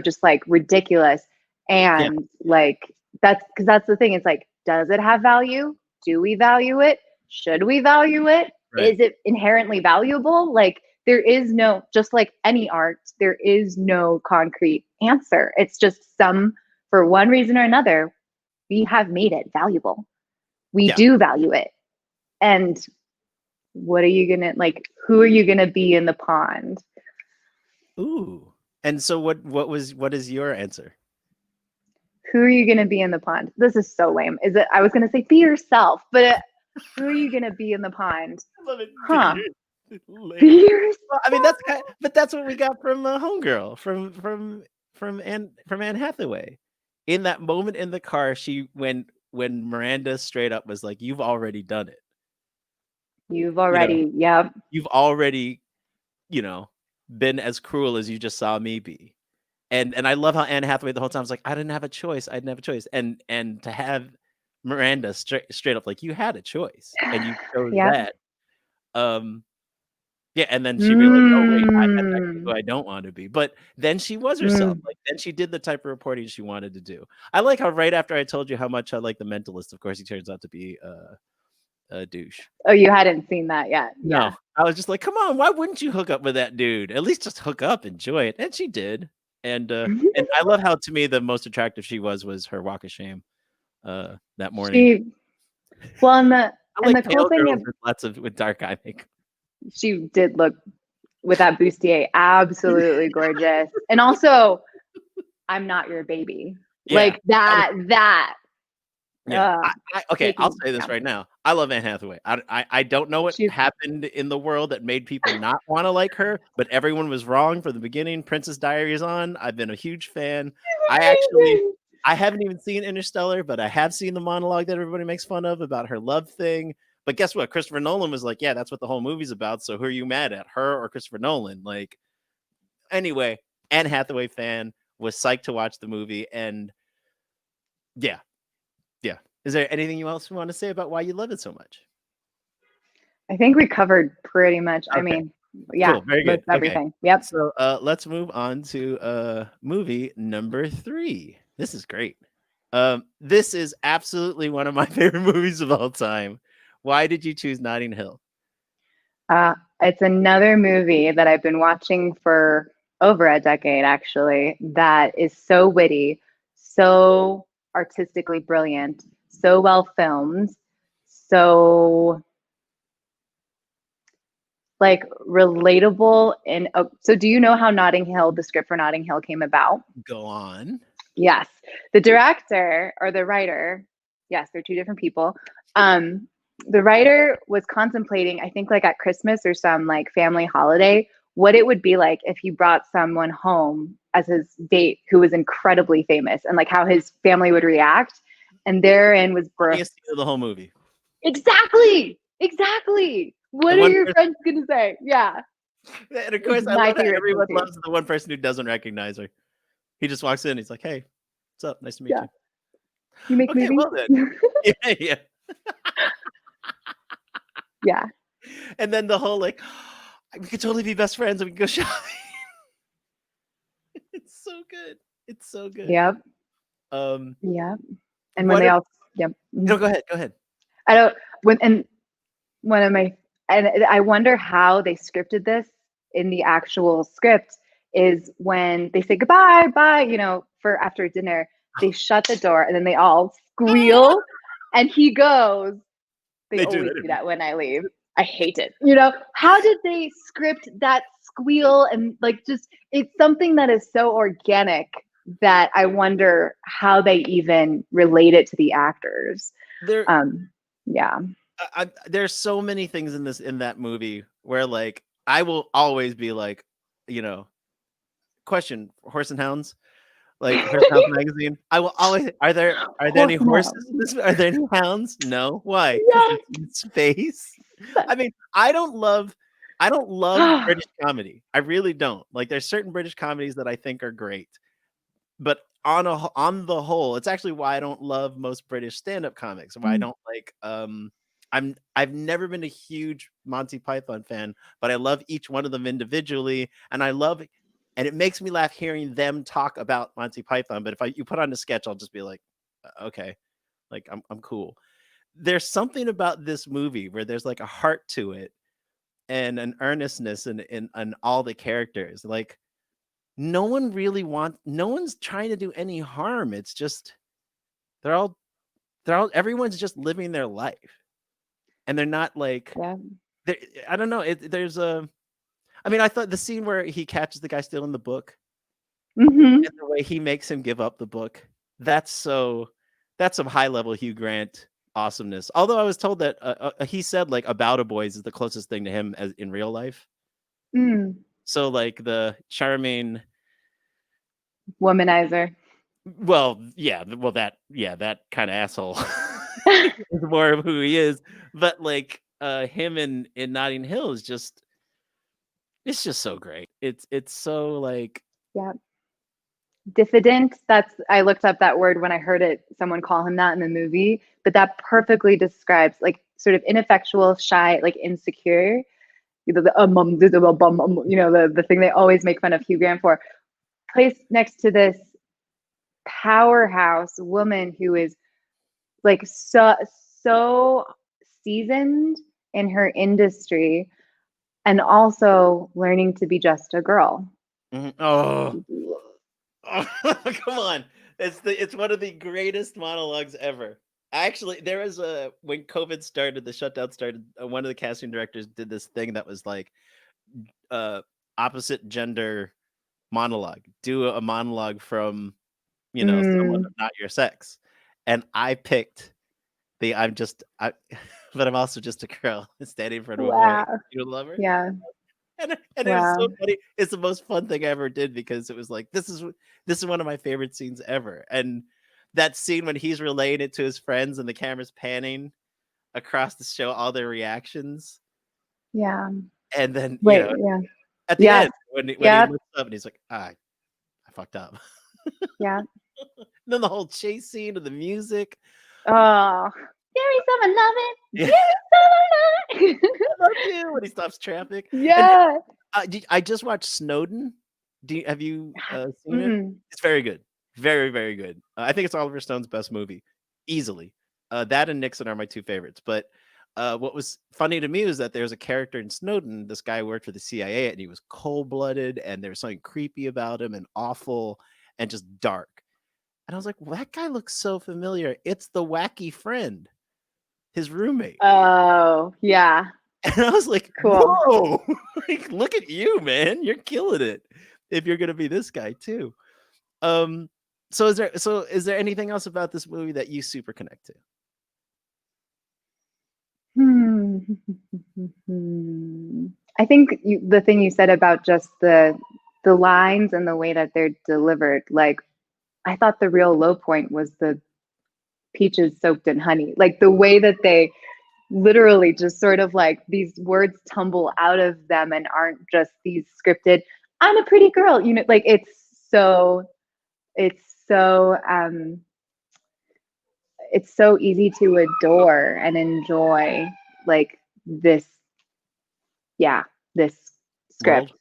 just like ridiculous yeah, and like that's the thing. It's like, does it have value? Do we value it? Should we value it? Right. Is it inherently valuable? Like, there is no, just like any art, there is no concrete answer. It's just for one reason or another, we have made it valuable. We Yeah. do value it. And what are you gonna, like, who are you gonna be in the pond? Ooh. And so what is your answer? Who are you gonna be in the pond? This is so lame. Is it? I was gonna say be yourself, but who are you gonna be in the pond? I love it. Huh? Be Lame. yourself. Well, I mean, but that's what we got from Homegirl, from Anne Hathaway. In that moment in the car, when Miranda straight up was like, "You've already done it. You've You know, already, yep. you've already, you know, been as cruel as you just saw me be." And I love how Anne Hathaway the whole time was like, "I didn't have a choice. I didn't have a choice." And to have Miranda straight up like, "You had a choice and you chose Yep. that." Um, yeah, and then she realized, "Oh, wait, that's actually Mm. who I don't want to be." But then she was herself. Mm. Like, then she did the type of reporting she wanted to do. I like how right after I told you how much I like The Mentalist, of course, he turns out to be a douche. Oh, you hadn't seen that yet. No, Yeah. I was just like, "Come on, why wouldn't you hook up with that dude? At least just hook up, enjoy it." And she did. And I love how to me the most attractive she was her walk of shame that morning. She, well, I and like the cool pale thing girls is with dark eye makeup. she did look, with that bustier, absolutely gorgeous. And also, I'm not your baby. Yeah. Like that Yeah. Okay, I'll taking, say yeah. this right now. I love Anne Hathaway. I don't know what She's happened in the world that made people not wanna like her, but everyone was wrong from the beginning. Princess Diaries on. I've been a huge fan. I actually amazing. I haven't even seen Interstellar, but I have seen the monologue that everybody makes fun of about her love thing. But guess what? Christopher Nolan was like, "Yeah, that's what the whole movie's about, so who are you mad at, her or Christopher Nolan?" Like, anyway, Anne Hathaway fan, was psyched to watch the movie, and yeah, yeah. Is there anything you else want to say about why you love it so much? I think we covered pretty much. I Okay, mean, yeah, cool, very good. most Okay, everything. Yep. so let's move on to movie number 3. This is great. This is absolutely one of my favorite movies of all time. Why did you choose Notting Hill? It's another movie that I've been watching for over a decade, actually, that is so witty, so artistically brilliant, so well filmed, so like relatable. And so, do you know how Notting Hill, the script for Notting Hill, came about? Go on. Yes, the director or the writer. Yes, they're two different people. Um, the writer was contemplating, I think, like at Christmas or some like family holiday, what it would be like if he brought someone home as his date who was incredibly famous, and like how his family would react. And therein was birth. Funniest scene of the whole movie. Exactly, exactly. The What are one your person, friends gonna say? Yeah, and of it's course, I my love how favorite scene everyone too. loves the one person who doesn't recognize her. He just walks in. He's like, "Hey, what's up? Nice to meet Yeah, you." you make Okay, movies. well then. Yeah, yeah. Yeah. And then the whole like, we could totally be best friends and we can go shopping. It's so good. It's so good. Yep. Um, Yep. And when what they if all, yep. no, go ahead, go ahead. I don't, when, and one of my, and I wonder how they scripted this in the actual script is when they say goodbye, bye, for after dinner, they shut the door and then they all squeal and he goes, they They do always do anyway. that when I leave. I hate it. How did they script that squeal? And like, just, it's something that is so organic that I wonder how they even relate it to the actors. There Yeah. there's so many things in that movie where like I will always be like, you know, question, Horse and Hounds? Like Horse and Hounds magazine. I will always are there any Horse and horses hounds. in this? Are there any hounds? No. Why? Because Yes. it's in space. I mean, I don't love British comedy. I really don't. Like there's certain British comedies that I think are great. But on the whole, it's actually why I don't love most British stand-up comics. Why I don't like I've never been a huge Monty Python fan, but I love each one of them individually, and it makes me laugh hearing them talk about Monty Python. But if you put on a sketch, I'll just be like, okay, like I'm cool. There's something about this movie where there's like a heart to it and an earnestness in all the characters. Like no one's trying to do any harm. It's just they're all everyone's just living their life. And they're not like Yeah. there I don't know. There's a I mean, I thought the scene where he catches the guy stealing the book Hmm. and the way he makes him give up the book, that's so that's some high level Hugh Grant awesomeness. Although I was told that he said like About a Boys is the closest thing to him as in real life. Mm. So like the charming, Womanizer. well, yeah, that kind of asshole is more of who he is. But like him in Notting Hill is just it's just so great. It's so like Yeah. Diffident. That's, I looked up that word when I heard it, someone call him that in the movie, but that perfectly describes like sort of ineffectual, shy, like insecure. The thing they always make fun of Hugh Grant for. Placed next to this powerhouse woman who is like so seasoned in her industry and also learning to be just a girl. oh, oh come on. It's one of the greatest monologues ever. Actually, there was a when COVID started, the shutdown started, one of the casting directors did this thing that was like uh opposite gender monologue. Do a monologue from, someone Mm, not your sex. And I picked the but I'm also just a girl standing in front of a boy. wow. You love her? Yeah. And it was so Wow. funny. It's the most fun thing I ever did because it was like this is one of my favorite scenes ever. And that scene when he's relaying it to his friends and the camera's panning across to show all their reactions. Yeah. And then, Wait. Yeah. at the Yes. end when he Yeah. looks up and he's like, I fucked up. Yeah. And then the whole chase scene of the music. Oh, give me some of loving. Give Yeah, me some of loving. I love you when he stops traffic. And Yeah. I just watched Snowden. Have you seen it? Mm-mm. It's very good. Very, very good. I think it's Oliver Stone's best movie, easily. That and Nixon are my two favorites. But what was funny to me was that there's a character in Snowden. This guy worked for the CIA, and he was cold blooded, and there was something creepy about him, and awful, and just dark. And I was like, well, that guy looks so familiar. It's the wacky friend, his roommate. Oh, yeah. And I was like, Cool. whoa, like, look at you, man. You're killing it. If you're gonna be this guy too. Um, is there anything else about this movie that you super connect to? Hmm. I think the thing you said about just the lines and the way that they're delivered, like I thought the real low point was the peaches soaked in honey. Like the way that they literally just sort of like these words tumble out of them and aren't just these scripted, I'm a pretty girl, like it's so it's so easy to adore and enjoy like this, yeah, this World? script.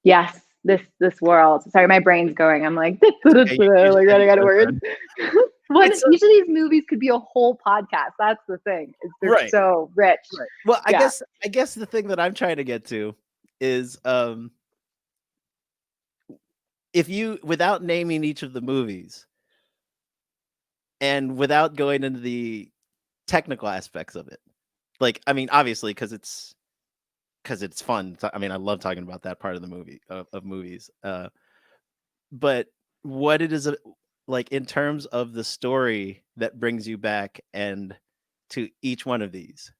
Yes, this world. Sorry, my brain's going. I'm like, like It's okay. You just had running to out of go, words. son. One, It's each of these movies could be a whole podcast. That's the thing. They're right, so rich. right. Well, Yeah. I guess the thing that I'm trying to get to is if you without naming each of the movies and without going into the technical aspects of it. Like, I mean, obviously, because it's fun. I mean, I love talking about that part of the movie of movies. But what it is like in terms of the story that brings you back and to each one of these.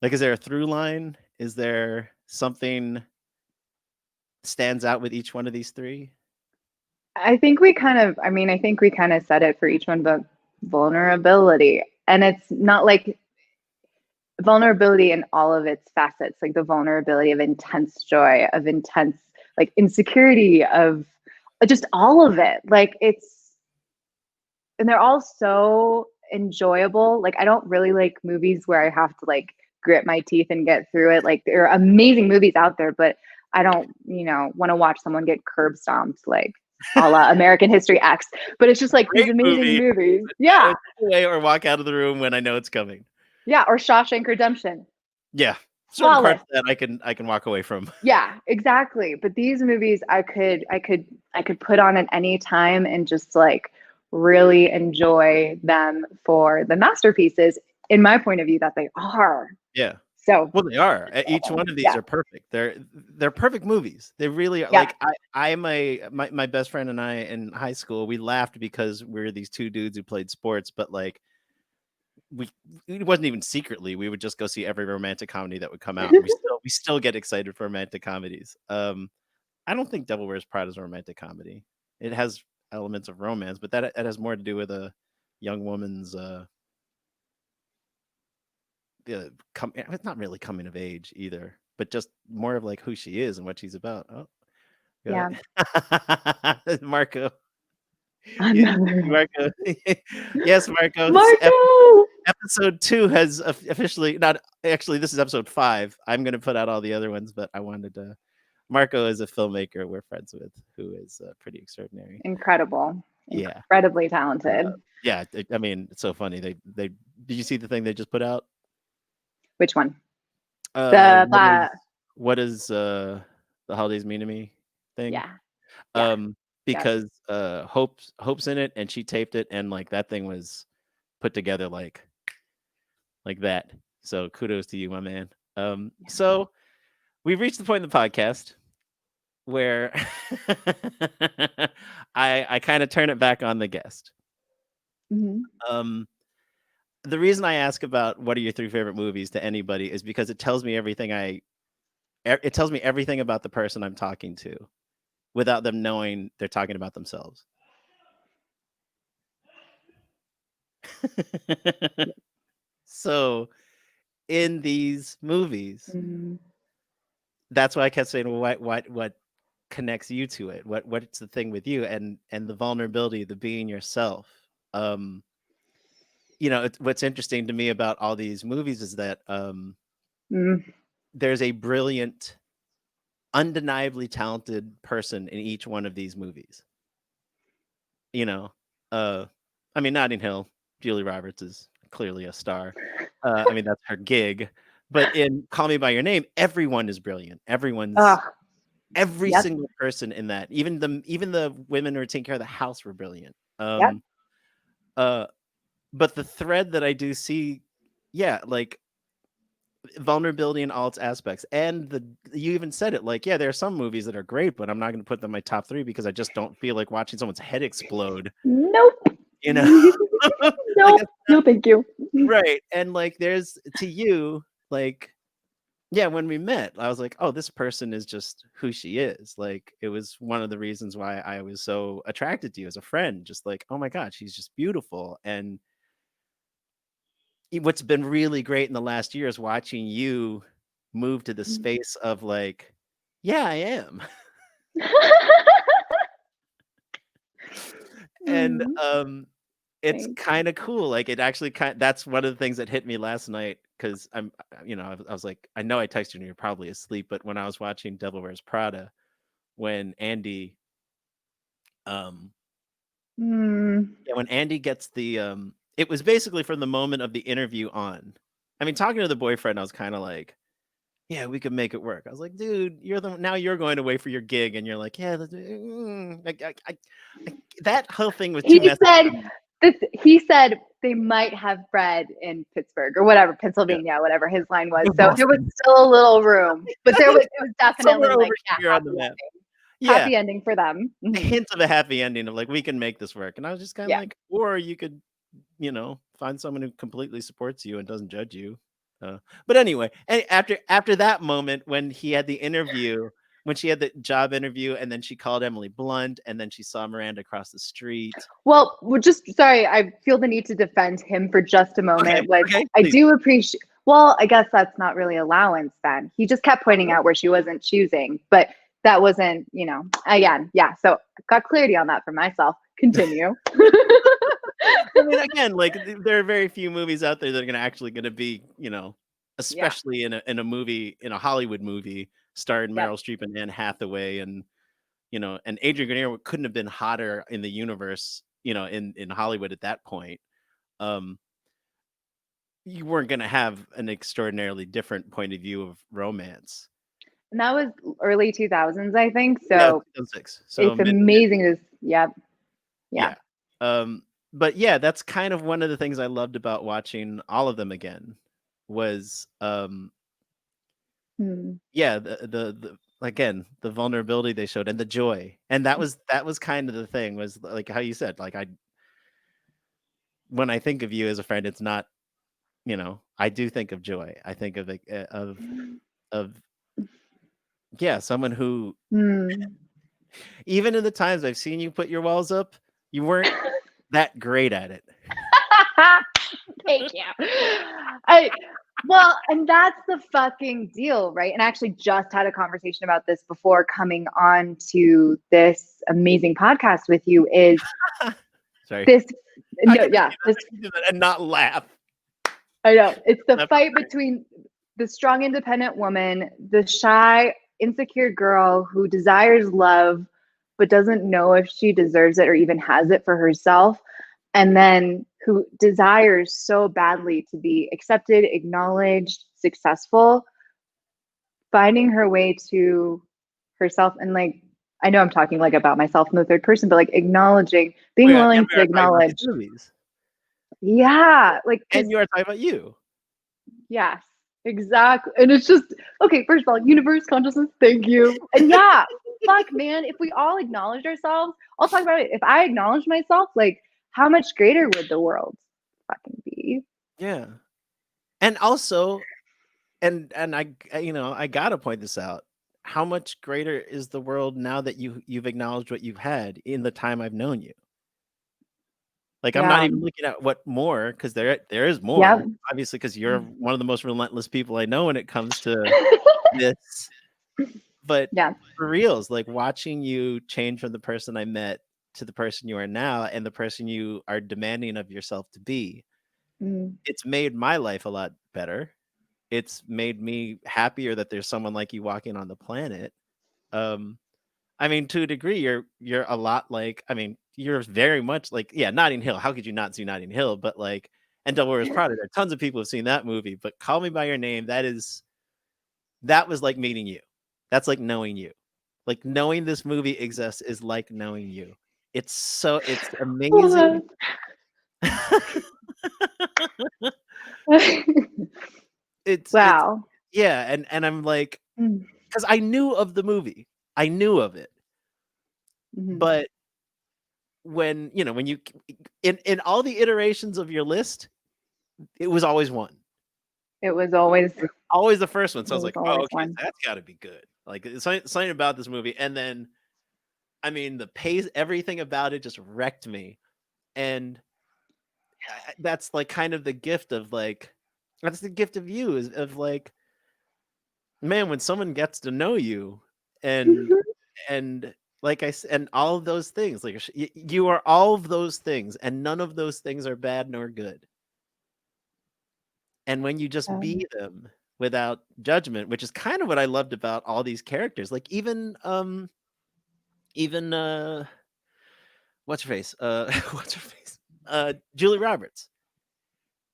Like, is there a through line? Is there something stands out with each one of these three? I think we kind of said it for each one, but vulnerability. And it's not like vulnerability in all of its facets, like the vulnerability of intense joy, of intense like insecurity, of just all of it. Like and they're all so enjoyable. Like I don't really like movies where I have to like grit my teeth and get through it. Like there are amazing movies out there, but I don't, want to watch someone get curb stomped like a la American History X. But it's just like these Great amazing movie. movies. But Yeah. step away or walk out of the room when I know it's coming. Yeah. Or Shawshank Redemption. Yeah. Certain Flawless. parts of that I can walk away from. Yeah, exactly. But these movies I could put on at any time and just like really enjoy them for the masterpieces in my point of view that they are. Yeah. So Well, they are. Each one of these yeah. are perfect. They're perfect movies. They really are. Yeah. Like my best friend and I in high school, we laughed because we were these two dudes who played sports, but like we it wasn't even secretly. We would just go see every romantic comedy that would come out, and we still get excited for romantic comedies. I don't think Devil Wears Prada is a romantic comedy. It has elements of romance, but that it has more to do with a young woman's it's not really coming of age either, but just more of like who she is and what she's about. Oh, got Yeah. it. Marco. Another Marco. Yes, Marco. Marco. Episode 2 has officially not actually. This is episode 5. I'm going to put out all the other ones, but I wanted to. Marco is a filmmaker we're friends with, who is pretty extraordinary. Incredible. Yeah, Incredibly talented. yeah. I mean, it's so funny. They did you see the thing they just put out? Which one? Uh, The what is what does the holidays mean to me thing? yeah. Yeah. Um, Yes. because Hope's in it, and she taped it, and like that thing was put together like that. So kudos to you, my man. So we've reached the point in the podcast where I kind of turn it back on the guest. Mhm. Um, the reason I ask about what are your 3 favorite movies to anybody is because it tells me it tells me everything about the person I'm talking to without them knowing they're talking about themselves. So in these movies, Mhm. that's why I kept saying, well, what connects you to it? What's the thing with you and the vulnerability, the being yourself? Um, what's interesting to me about all these movies is that Mm. there's a brilliant, undeniably talented person in each one of these movies. You know, I mean, Notting Hill, Julie Roberts is clearly a star. I mean, that's her gig. But in Call Me by Your Name, everyone is brilliant. Oh, Every yep. single person in that, even the women who are taking care of the house were brilliant. Yep. Uh, but the thread that I do see, yeah, like vulnerability in all its aspects, and you even said it, like, yeah, there are some movies that are great, but I'm not going to put them in my top 3 because I just don't feel like watching someone's head explode. Nope. You know, like Nope. No, thank you. right. And like, there's to you, like, yeah, when we met, I was like, oh, this person is just who she is. Like, it was one of the reasons why I was so attracted to you as a friend. Just like, oh my God, she's just beautiful. And what's been really great in the last year is watching you move to the space of like, yeah, I am. And Mm, it's thanks. kind of cool. Like it actually that's one of the things that hit me last night because I was like, I know I texted you and you're probably asleep, but when I was watching Devil Wears Prada, when Andy um Mm, yeah, when Andy gets it was basically from the moment of the interview on. I mean, talking to the boyfriend, I was kind of like, yeah, we could make it work. I was like, dude, now you're going away for your gig, and you're like, yeah, that whole thing was too he messy said for me. he said they might have bread in Pittsburgh or whatever, Yeah, Pennsylvania, whatever his line was. or So there was Boston, still a little room, but it was definitely somewhere like, over yeah, here on the map. Yeah, happy ending for them. Mhm. hint of a happy ending of like we can make this work, and I was just kind of Yeah. like, or you could, find someone who completely supports you and doesn't judge you. But anyway, and after that moment when he had the interview, when she had the job interview, and then she called Emily Blunt, and then she saw Miranda across the street. Well, we're just sorry. I feel the need to defend him for just a Okay, moment. Like, okay, I please. do appreciate. Well, I guess that's not really allowance then. He just kept pointing out where she wasn't choosing, but that wasn't, again, yeah. So got clarity on that for myself. Continue. I mean, again, like there are very few movies out there that are actually going to be, Yeah. especially in a movie, in a Hollywood movie starring Yep. Meryl Streep and Anne Hathaway and and Adrian Grenier couldn't have been hotter in the universe, in Hollywood at that point. Um, you weren't going to have an extraordinarily different point of view of romance. And that was early 2000s, I think. Yeah, So 2006. So it's mid. amazing to, yeah, yeah. Yeah. But yeah, that's kind of one of the things I loved about watching all of them again was Hmm. yeah, the again, the vulnerability they showed and the joy. And that was kind of the thing was like how you said, like when I think of you as a friend, it's not, I do think of joy. I think of like of yeah, someone who Hmm. even in the times I've seen you put your walls up, you weren't that great at it. Thank you. I well, and that's the fucking deal, right? And I actually just had a conversation about this before coming on to this amazing podcast with you is Sorry. this How no, can yeah, this you do that and not laugh? I know. It's the Laugh. fight between the strong independent woman, the shy insecure girl who desires love but doesn't know if she deserves it or even has it for herself, and then who desires so badly to be accepted, acknowledged, successful, finding her way to herself. And like, I know I'm talking like about myself in the third person, but like acknowledging, Oh, being yeah, and willing we to are talking about these acknowledge, movies. yeah, like, And because you are talking about you. yes, exactly. And it's just, okay, first of all, universe consciousness, thank you. And yeah, fuck, man, if we all acknowledged ourselves, I'll talk about it. If I acknowledge myself, like, how much greater would the world fucking be? Yeah. And also, and I gotta point this out. How much greater is the world now that you've acknowledged what you've had in the time I've known you? Like, I'm not Yeah. even looking at what more, because there is more, Yep. obviously, because you're one of the most relentless people I know when it comes to this. But Yeah. for reals, like, watching you change from the person I met to the person you are now and the person you are demanding of yourself to be, Mm. it's made my life a lot better. It's made me happier that there's someone like you walking on the planet. Um, I mean, to a degree, you're a lot like, I mean, you're very much like, yeah, Notting Hill. How could you not see Notting Hill? But like, and Devil Wears Prada. There are tons of people who've seen that movie. But Call Me by Your Name, that was like meeting you. That's like knowing you. Like knowing this movie exists is like knowing you. It's amazing. It's Wow. yeah, and I'm like, Mm. because I knew of the movie. I knew of it. Mhm. But when you in all the iterations of your list, it was always one. It was always It was always the first one. So I it was was like, "Oh, always okay, one. that's gotta be good." Like, it's something about this movie, and then, I mean, the pace, everything about it just wrecked me, and that's, like, kind of the gift of, like that's the gift of you is of, like, man, when someone gets to know you and and like and all of those things, like, you are all of those things, and none of those things are bad nor good. And when you just Um, be them without judgment, which is kind of what I loved about all these characters, like even what's her face? What's her face? Julie Roberts.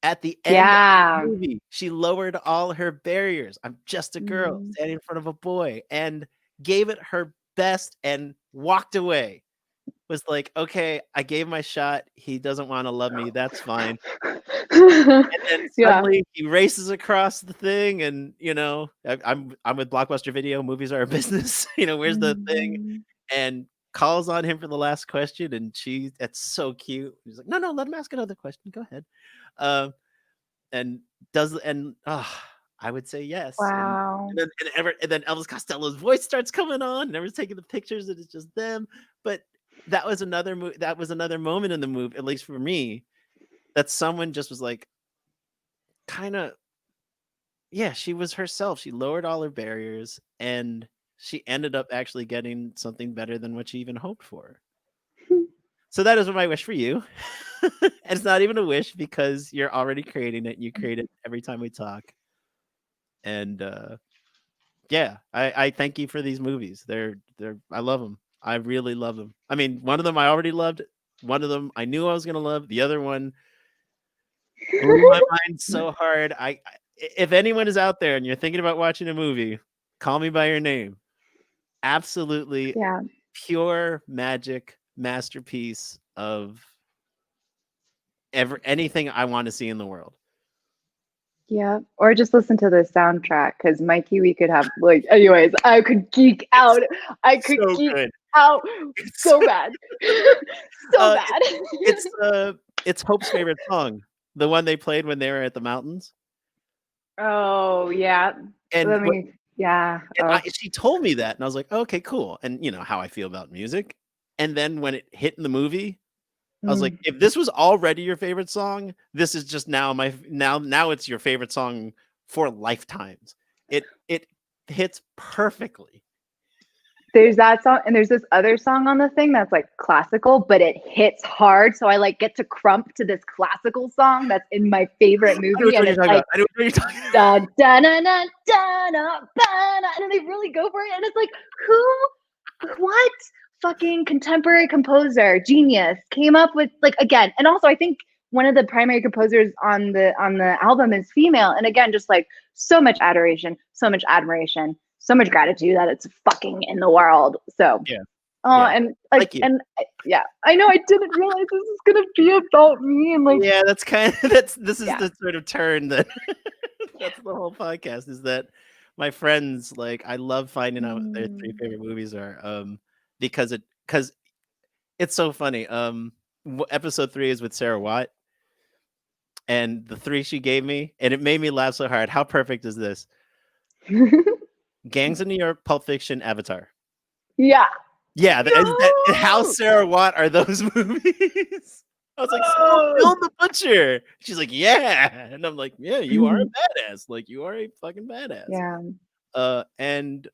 At the end of the yeah. movie, she lowered all her barriers. I'm just a girl Mm. standing in front of a boy and gave it her best and walked away. Was like, "Okay, I gave my shot. He doesn't wanna love me. That's fine." And then Yeah. suddenly he races across the thing and, I'm with Blockbuster Video, movies are a business, where's the thing? Mhm. And calls on him for the last question, and that's so cute. He's like, "No, no, let him ask another question. Go ahead." Um, and I would say yes, Wow. and then Elvis Costello's voice starts coming on, and everyone's taking the pictures, and it's just them, but that was another moment in the movie, at least for me, that someone just was like, kinda yeah, she was herself. She lowered all her barriers, and she ended up actually getting something better than what she even hoped for. So that is my wish for you. And it's not even a wish because you're already creating it. You create it every time we talk. And yeah, I thank you for these movies. I love them. I really love them. I mean, one of them I already loved. One of them I knew I was gonna love. The other one blew my mind so hard. If anyone is out there and you're thinking about watching a movie, Call Me by Your Name. Absolutely Yeah. pure magic masterpiece of anything I want to see in the world. Yeah. Or just listen to the soundtrack because Mikey, we could have like, anyways, I could geek It's out. I could so geek good. out It's so bad. So uh, bad. it's Hope's favorite song, the one they played when they were at the mountains. Oh, yeah. And Let me, yeah. she told me that, and I was like, okay, cool. And you know how I feel about music. And then when it hit in the movie, I was like, Mm. if this was already your favorite song, this is just now now it's your favorite song for lifetimes. It hits perfectly. There's that song, and there's this other song on the thing that's like classical, but it hits hard. So I like get to crump to this classical song that's in my favorite I know movie, which one and you're it's talking like about. I know which one you're talking about. da da da da da da da, and they really go for it, and it's like what fucking contemporary composer genius came up with like again, and also I think one of the primary composers on the album is female, and again, just like so much adoration, so much admiration, so much gratitude that it's fucking in the world. So, Yeah, oh, yeah. and like, Like you. and yeah, I know I didn't realize this is gonna be about me, and like, Yeah, that's kind of this is yeah, the sort of turn that that's the whole podcast is that my friends like I love finding out what their three mm, favorite movies are because it's so funny. Episode 3 is with Sarah Watt, and the 3 she gave me, and it made me laugh so hard. How perfect is this? Gangs of New York, Pulp Fiction, Avatar. yeah, Yeah, how no, Sarah Watt are those movies? I was like, "So oh. Bill the Butcher." She's like, "Yeah," and I'm like, "Yeah, you are a badass. Like, you are a fucking badass." Yeah, And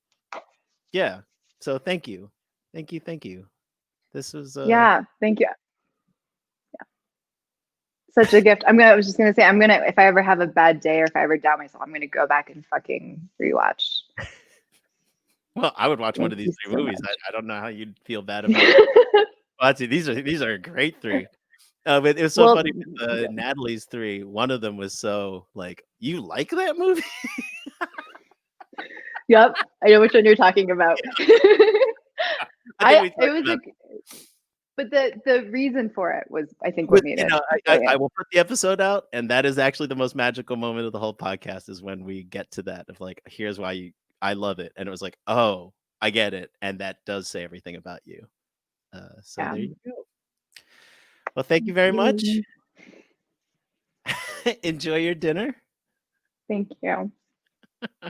yeah, so thank you, thank you. This was yeah, thank you. Such a gift. I was just gonna say, if I ever have a bad day or if I ever doubt myself, I'm gonna go back and fucking rewatch. well, I would watch one Thank of these you 3 so movies. much. I don't know how you'd feel bad about watching these are a great 3. But it was so Well, funny with Natalie's 3. One of them was so like, "You like that movie?" yep, I know which one you're talking about. I think we It talked was about but the reason for it was, I think, what with made you it know, I brilliant. will put the episode out, and that is actually the most magical moment of the whole podcast is when we get to that of like, here's why I love it, and it was like, oh, I get it, and that does say everything about you. So Yeah. there you go. Well, thank you very much. Enjoy your dinner. Thank you. All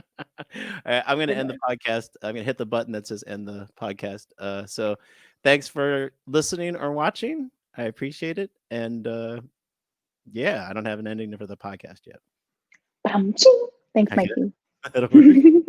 right, I'm going to Good end the night. podcast. I'm going to hit the button that says end the podcast. So thanks for listening or watching. I appreciate it. And yeah, I don't have an ending for the podcast yet. Bum, ching. Thanks, Okay, Mikey. that'll work.